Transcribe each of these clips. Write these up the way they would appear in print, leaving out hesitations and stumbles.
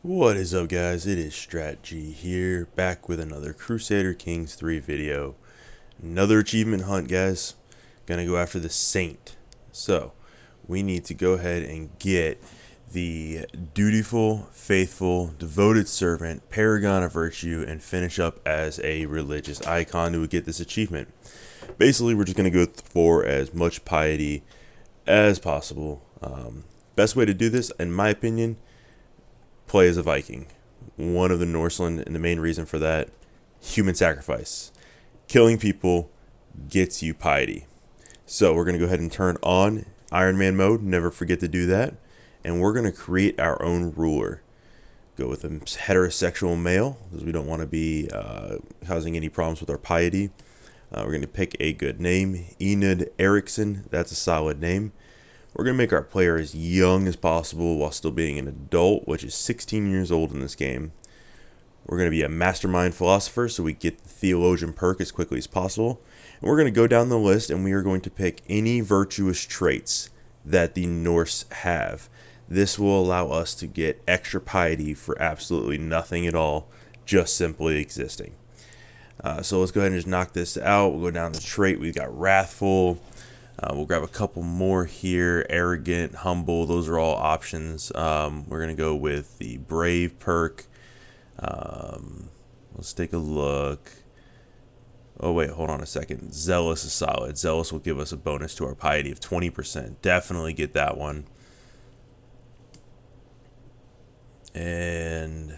What is up, guys? It is Strat here, back with another Crusader Kings 3 video. Another achievement hunt, guys. Gonna go after the Saint. So, we need to go ahead and get the dutiful, faithful, devoted servant, paragon of virtue, and finish up as a religious icon to get this achievement. Basically, we're just gonna go for as much piety as possible. Best way to do this, in my opinion, play as a Viking. One of the Norseland, and the main reason for that, human sacrifice. Killing people gets you piety. So we're going to go ahead and turn on Iron Man mode. Never forget to do that. And we're going to create our own ruler. Go with a heterosexual male, because we don't want to be causing any problems with our piety. We're going to pick a good name. Enid Eriksson, that's a solid name. We're going to make our player as young as possible while still being an adult, which is 16 years old in this game. We're going to be a mastermind philosopher, so we get the theologian perk as quickly as possible. And we're going to go down the list, and we are going to pick any virtuous traits that the Norse have. This will allow us to get extra piety for absolutely nothing at all, just simply existing. So let's go ahead and just knock this out. We'll go down the trait. We've got wrathful. We'll grab a couple more here. Arrogant, humble, those are all options. We're going to go with the brave perk. Let's take a look. Oh, wait, hold on a second. Zealous is solid. Zealous will give us a bonus to our piety of 20%. Definitely get that one. And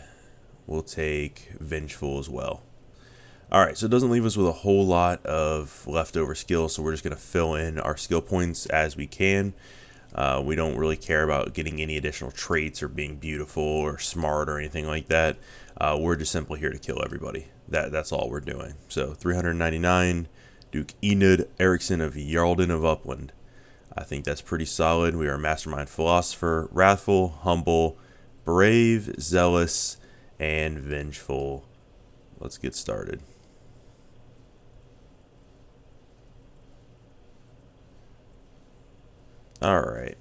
we'll take vengeful as well. Alright, so it doesn't leave us with a whole lot of leftover skills, so we're just going to fill in our skill points as we can. We don't really care about getting any additional traits or being beautiful or smart or anything like that. We're just simply here to kill everybody. That's all we're doing. So 399, Duke Enid Eriksson of Jarlden of Upland. I think that's pretty solid. We are a mastermind philosopher, wrathful, humble, brave, zealous, and vengeful. Let's get started. Alright,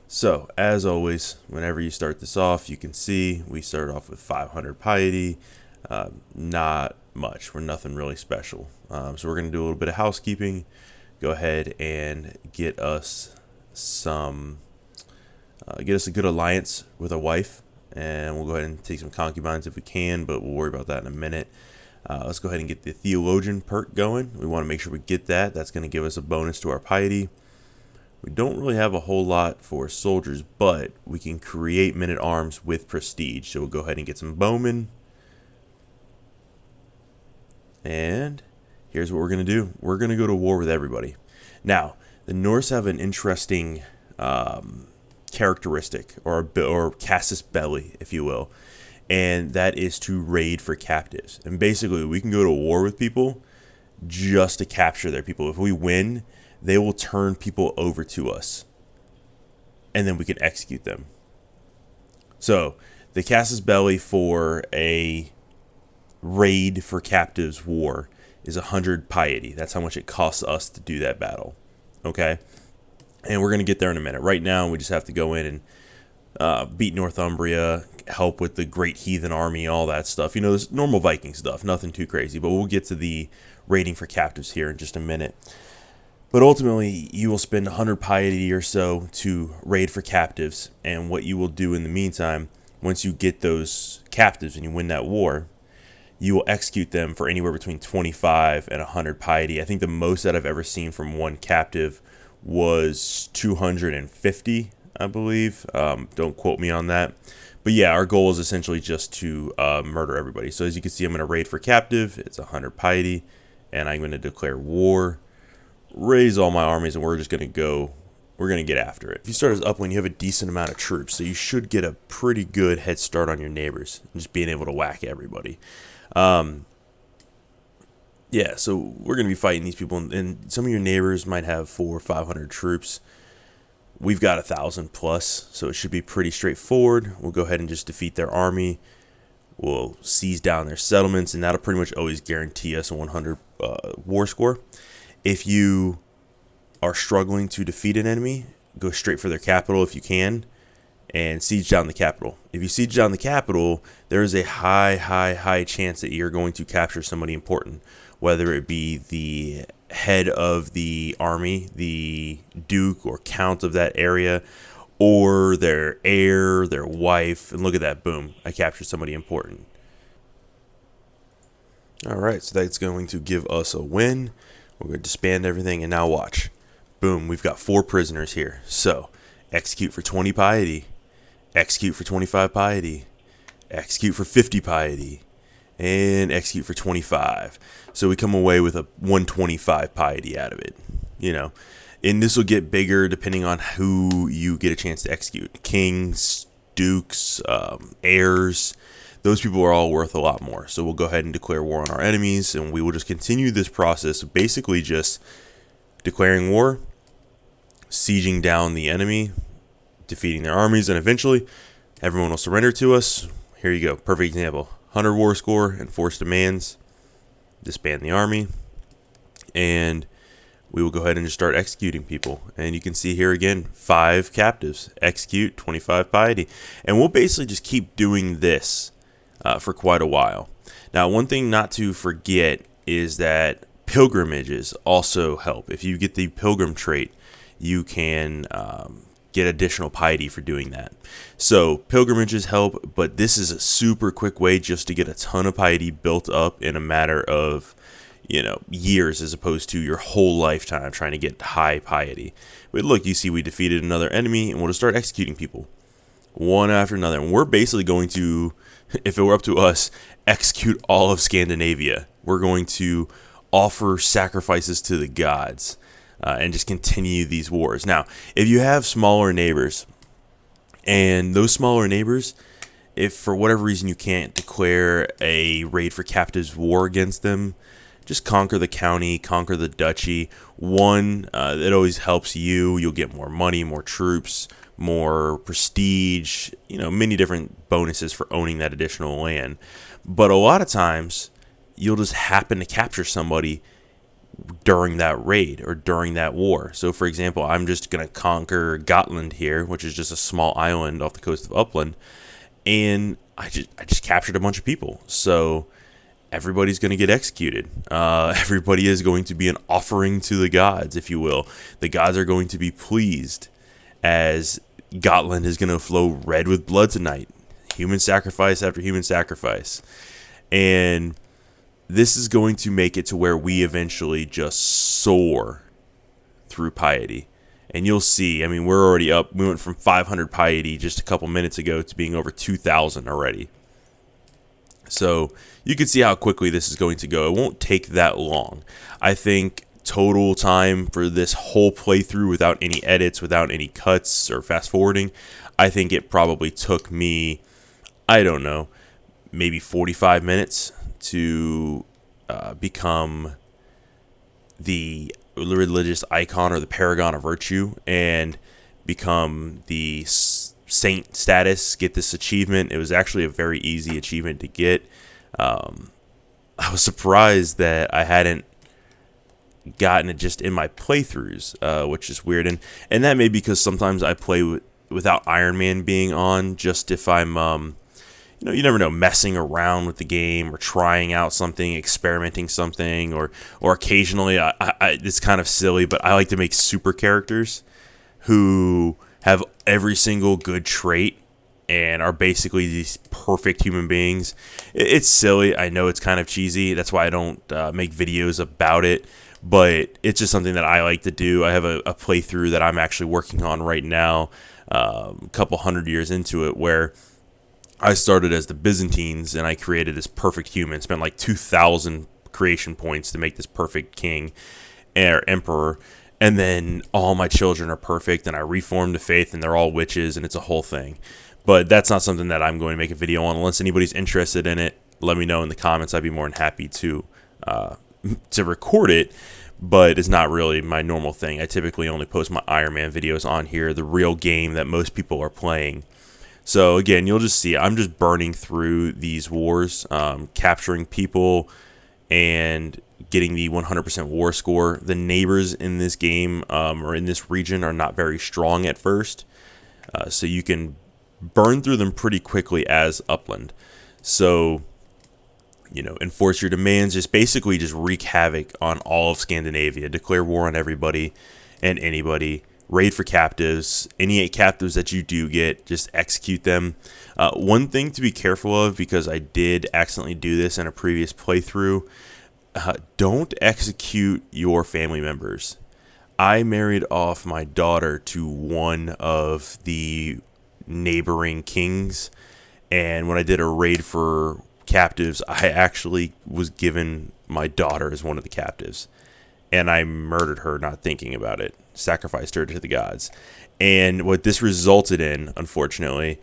so as always, whenever you start this off, you can see we start off with 500 piety. Not much, we're nothing really special. So we're going to do a little bit of housekeeping. Go ahead and get us some, get us a good alliance with a wife. And we'll go ahead and take some concubines if we can, but we'll worry about that in a minute. Let's go ahead and get the theologian perk going. We want to make sure we get that. That's going to give us a bonus to our piety. We don't really have a whole lot for soldiers, but we can create men-at-arms with prestige. So we'll go ahead and get some bowmen. And here's what we're going to do. We're going to go to war with everybody. Now, the Norse have an interesting characteristic, or casus belli, if you will, and that is to raid for captives. And basically, we can go to war with people just to capture their people. If we win, they will turn people over to us, and then we can execute them. So the casus belli for a raid for captives war is 100 piety. That's how much it costs us to do that battle. Okay, and we're going to get there in a minute. Right now, we just have to go in and beat Northumbria, help with the Great Heathen Army, all that stuff. You know, this normal Viking stuff, nothing too crazy. But we'll get to the raiding for captives here in just a minute. But ultimately, you will spend 100 piety or so to raid for captives. And what you will do in the meantime, once you get those captives and you win that war, you will execute them for anywhere between 25 and 100 piety. I think the most that I've ever seen from one captive was 250, I believe. Don't quote me on that. But yeah, our goal is essentially just to murder everybody. So as you can see, I'm going to raid for captive. It's 100 piety. And I'm going to declare war, raise all my armies, and we're just going to go. We're going to get after it. If you start as upland, you have a decent amount of troops. So you should get a pretty good head start on your neighbors. Just being able to whack everybody. Yeah, so we're going to be fighting these people, and some of your neighbors might have 400 or 500 troops. We've got 1,000 plus, so it should be pretty straightforward. We'll go ahead and just defeat their army. We'll seize down their settlements, and that'll pretty much always guarantee us a 100 war score. If you are struggling to defeat an enemy, go straight for their capital if you can, and siege down the capital. If you siege down the capital, there is a high chance that you're going to capture somebody important, whether it be the head of the army, the duke or count of that area, or their heir, their wife. And look at that, boom, I captured somebody important. All right, so that's going to give us a win. We're going to disband everything, and now watch. Boom, we've got 4 prisoners here. So, execute for 20 piety, execute for 25 piety, execute for 50 piety, and execute for 25. So we come away with a 125 piety out of it, you know. And this will get bigger depending on who you get a chance to execute. Kings, dukes, heirs, those people are all worth a lot more. So we'll go ahead and declare war on our enemies, and we will just continue this process of basically just declaring war, sieging down the enemy, defeating their armies, and eventually everyone will surrender to us. Here you go, perfect example. 100 war score, enforce demands, disband the army, and we will go ahead and just start executing people. And you can see here again, 5 captives, execute, 25 piety. And we'll basically just keep doing this for quite a while. Now, one thing not to forget is that pilgrimages also help. If you get the pilgrim trait, you can get additional piety for doing that. So pilgrimages help, but this is a super quick way just to get a ton of piety built up in a matter of, you know, years, as opposed to your whole lifetime trying to get high piety. But look, you see we defeated another enemy, and we'll just start executing people one after another. And we're basically going to, if it were up to us, execute all of Scandinavia. We're going to offer sacrifices to the gods and just continue these wars. Now, if you have smaller neighbors, and those smaller neighbors, if for whatever reason you can't declare a raid for captives war against them, just conquer the county, conquer the duchy. One, it always helps you. You'll get more money, more troops, more prestige, you know, many different bonuses for owning that additional land. But a lot of times, you'll just happen to capture somebody during that raid or during that war. So, for example, I'm just going to conquer Gotland here, which is just a small island off the coast of Upland, and I just captured a bunch of people. So everybody's going to get executed. Everybody is going to be an offering to the gods, if you will. The gods are going to be pleased, as Gotland is going to flow red with blood tonight. Human sacrifice after human sacrifice. And this is going to make it to where we eventually just soar through piety. And you'll see, I mean, we're already up. We went from 500 piety just a couple minutes ago to being over 2,000 already. So you can see how quickly this is going to go. It won't take that long. I think total time for this whole playthrough, without any edits, without any cuts or fast forwarding, I think it probably took me, I don't know, maybe 45 minutes to become the religious icon or the paragon of virtue and become the saint status, get this achievement. It was actually a very easy achievement to get. I was surprised that I hadn't gotten it just in my playthroughs, which is weird. And that may be because sometimes I play without Iron Man being on, just if I'm you know, you never know, messing around with the game or trying out something, experimenting something, or occasionally, it's kind of silly, but I like to make super characters who have every single good trait and are basically these perfect human beings. It's silly. I know it's kind of cheesy. That's why I don't make videos about it, but it's just something that I like to do. I have a playthrough that I'm actually working on right now, a couple hundred years into it, where I started as the Byzantines, and I created this perfect human. Spent like 2,000 creation points to make this perfect king or emperor. And then all my children are perfect, and I reformed the faith, and they're all witches, and it's a whole thing. But that's not something that I'm going to make a video on. Unless anybody's interested in it, let me know in the comments. I'd be more than happy to record it. But it's not really my normal thing. I typically only post my Iron Man videos on here, the real game that most people are playing. So again, you'll just see I'm just burning through these wars, capturing people, and getting the 100% war score. The neighbors in this game or in this region are not very strong at first, so you can burn through them pretty quickly as upland. So, enforce your demands, just basically just wreak havoc on all of Scandinavia, declare war on everybody and anybody, raid for captives, any captives that you do get, just execute them. One thing to be careful of, because I did accidentally do this in a previous playthrough, don't execute your family members. I married off my daughter to one of the neighboring kings, and when I did a raid for captives, I actually was given my daughter as one of the captives, and I murdered her not thinking about it, sacrificed her to the gods. And what this resulted in, unfortunately,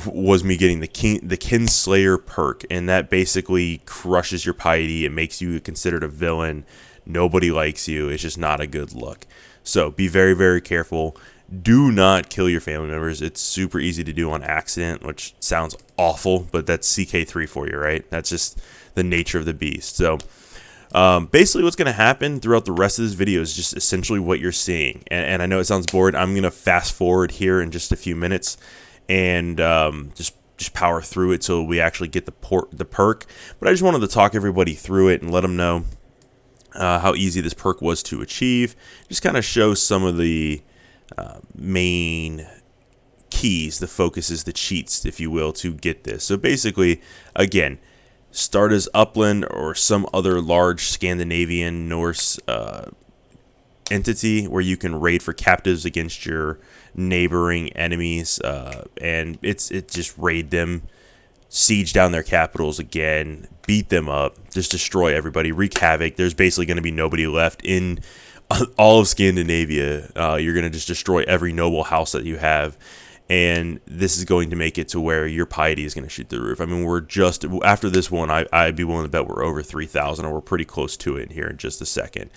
was me getting the Kinslayer perk, and that basically crushes your piety. It makes you considered a villain. Nobody likes you. It's just not a good look. So be very, very careful. Do not kill your family members. It's super easy to do on accident, which sounds awful, but that's CK3 for you, right? That's just the nature of the beast. So basically what's going to happen throughout the rest of this video is just essentially what you're seeing. And I know it sounds bored. I'm going to fast forward here in just a few minutes and just power through it till we actually get the perk. But I just wanted to talk everybody through it and let them know how easy this perk was to achieve. Just kind of show some of the main keys, the focuses, the cheats, if you will, to get this. So basically, again, start as upland or some other large Scandinavian Norse entity where you can raid for captives against your neighboring enemies, and it's just raid them, siege down their capitals again, beat them up, just destroy everybody, wreak havoc. There's basically going to be nobody left in all of Scandinavia. You're going to just destroy every noble house that you have, and this is going to make it to where your piety is going to shoot through the roof. I mean, we're just, after this one, I'd be willing to bet we're over 3,000, or we're pretty close to it here in just a second.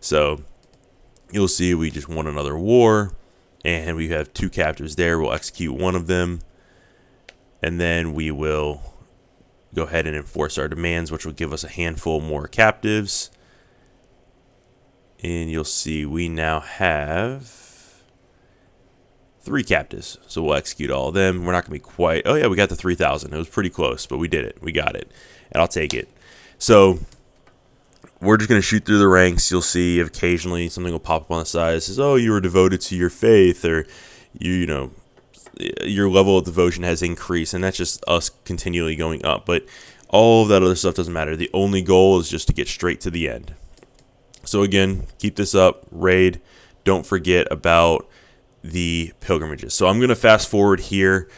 So you'll see we just won another war, and we have 2 captives there. We'll execute one of them, and then we will go ahead and enforce our demands, which will give us a handful more captives. And you'll see we now have 3 captives. So we'll execute all of them. We're not going to be quite... Oh, yeah, we got the 3,000. It was pretty close, but we did it. We got it. And I'll take it. So we're just going to shoot through the ranks. You'll see occasionally something will pop up on the side that says, oh, you were devoted to your faith, or, you know, your level of devotion has increased. And that's just us continually going up. But all of that other stuff doesn't matter. The only goal is just to get straight to the end. So again, keep this up, raid. Don't forget about the pilgrimages. So I'm going to fast forward here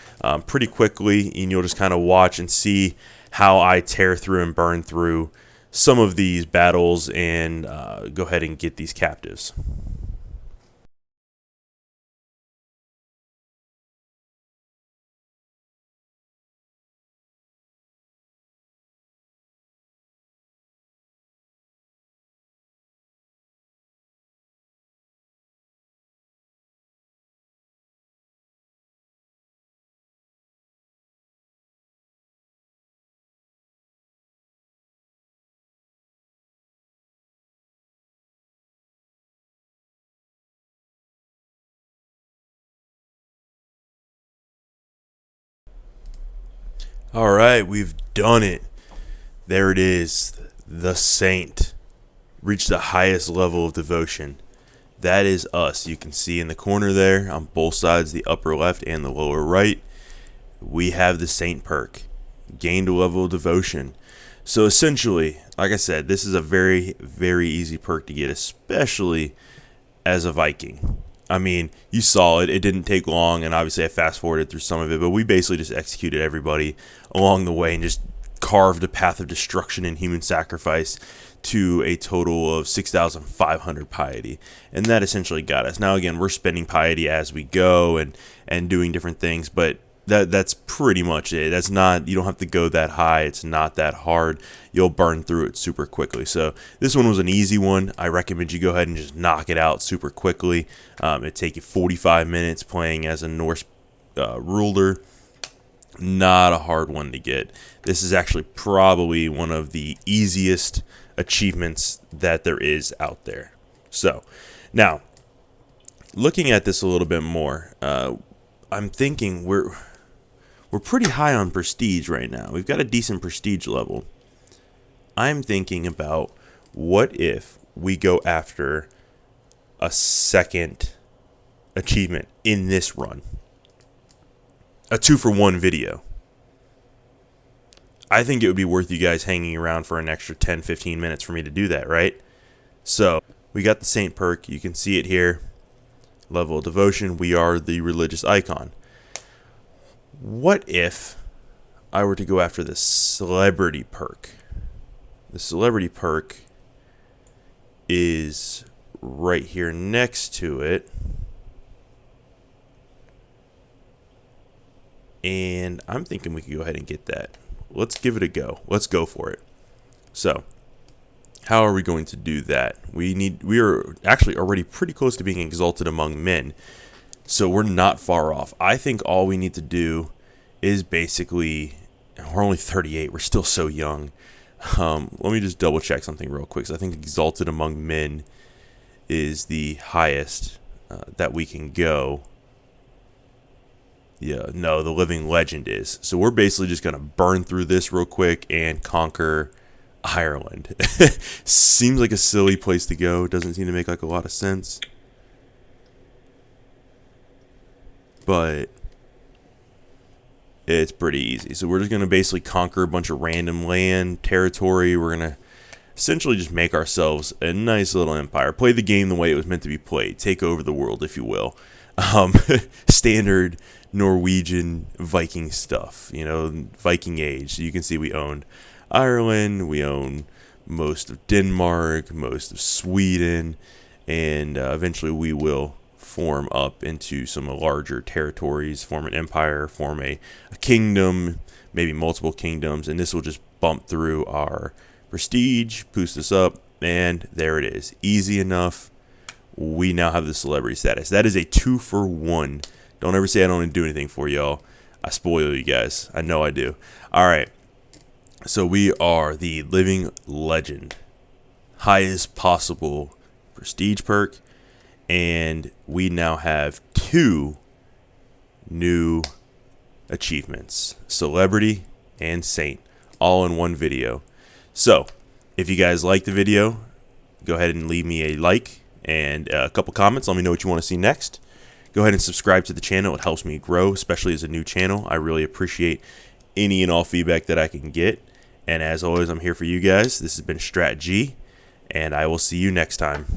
pretty quickly, and you'll just kind of watch and see how I tear through and burn through some of these battles and go ahead and get these captives. All right, we've done it. There it is. The Saint reached the highest level of devotion. That is us. You can see in the corner there on both sides, the upper left and the lower right, we have the Saint perk. Gained a level of devotion. So essentially, like I said, this is a very, very easy perk to get, especially as a Viking. I mean, you saw it. It didn't take long, and obviously I fast-forwarded through some of it, but we basically just executed everybody along the way and just carved a path of destruction and human sacrifice to a total of 6,500 piety. And that essentially got us. Now, again, we're spending piety as we go and doing different things, but that's pretty much it. That's not, you don't have to go that high. It's not that hard. You'll burn through it super quickly. So this one was an easy one. I recommend you go ahead and just knock it out super quickly. It'd take you 45 minutes playing as a Norse ruler. Not a hard one to get. This is actually probably one of the easiest achievements that there is out there. So now, looking at this a little bit more, I'm thinking we're pretty high on prestige right now. We've got a decent prestige level. I'm thinking about, what if we go after a second achievement in this run? A 2-for-1 video. I think it would be worth you guys hanging around for an extra 10-15 minutes for me to do that, right? So, we got the Saint perk. You can see it here. Level of devotion. We are the religious icon. What if I were to go after the celebrity perk? The celebrity perk is right here next to it. And I'm thinking we could go ahead and get that. Let's give it a go. Let's go for it. So, how are we going to do that? We are actually already pretty close to being exalted among men. So we're not far off. I think all we need to do is basically, we're only 38. We're still so young. Let me just double check something real quick. So I think exalted among men is the highest that we can go. Yeah, no, the living legend is. So we're basically just going to burn through this real quick and conquer Ireland. Seems like a silly place to go. Doesn't seem to make like a lot of sense. But it's pretty easy. So we're just going to basically conquer a bunch of random land, territory. We're going to essentially just make ourselves a nice little empire. Play the game the way it was meant to be played. Take over the world, if you will. Standard Norwegian Viking stuff, Viking age. So you can see we own Ireland, we own most of Denmark, most of Sweden, and eventually we will form up into some larger territories, form an empire, form a kingdom, maybe multiple kingdoms, and this will just bump through our prestige, boost us up, and there it is. Easy enough. We now have the celebrity status. That is a 2-for-1. Don't ever say I don't do anything for y'all. I spoil you guys. I know I do. All right. So we are the living legend. Highest possible prestige perk. And we now have 2 new achievements. Celebrity and Saint. All in one video. So, if you guys like the video, go ahead and leave me a like and a couple comments. Let me know what you want to see next. Go ahead and subscribe to the channel. It helps me grow, especially as a new channel. I really appreciate any and all feedback that I can get. And as always, I'm here for you guys. This has been Strat G, and I will see you next time.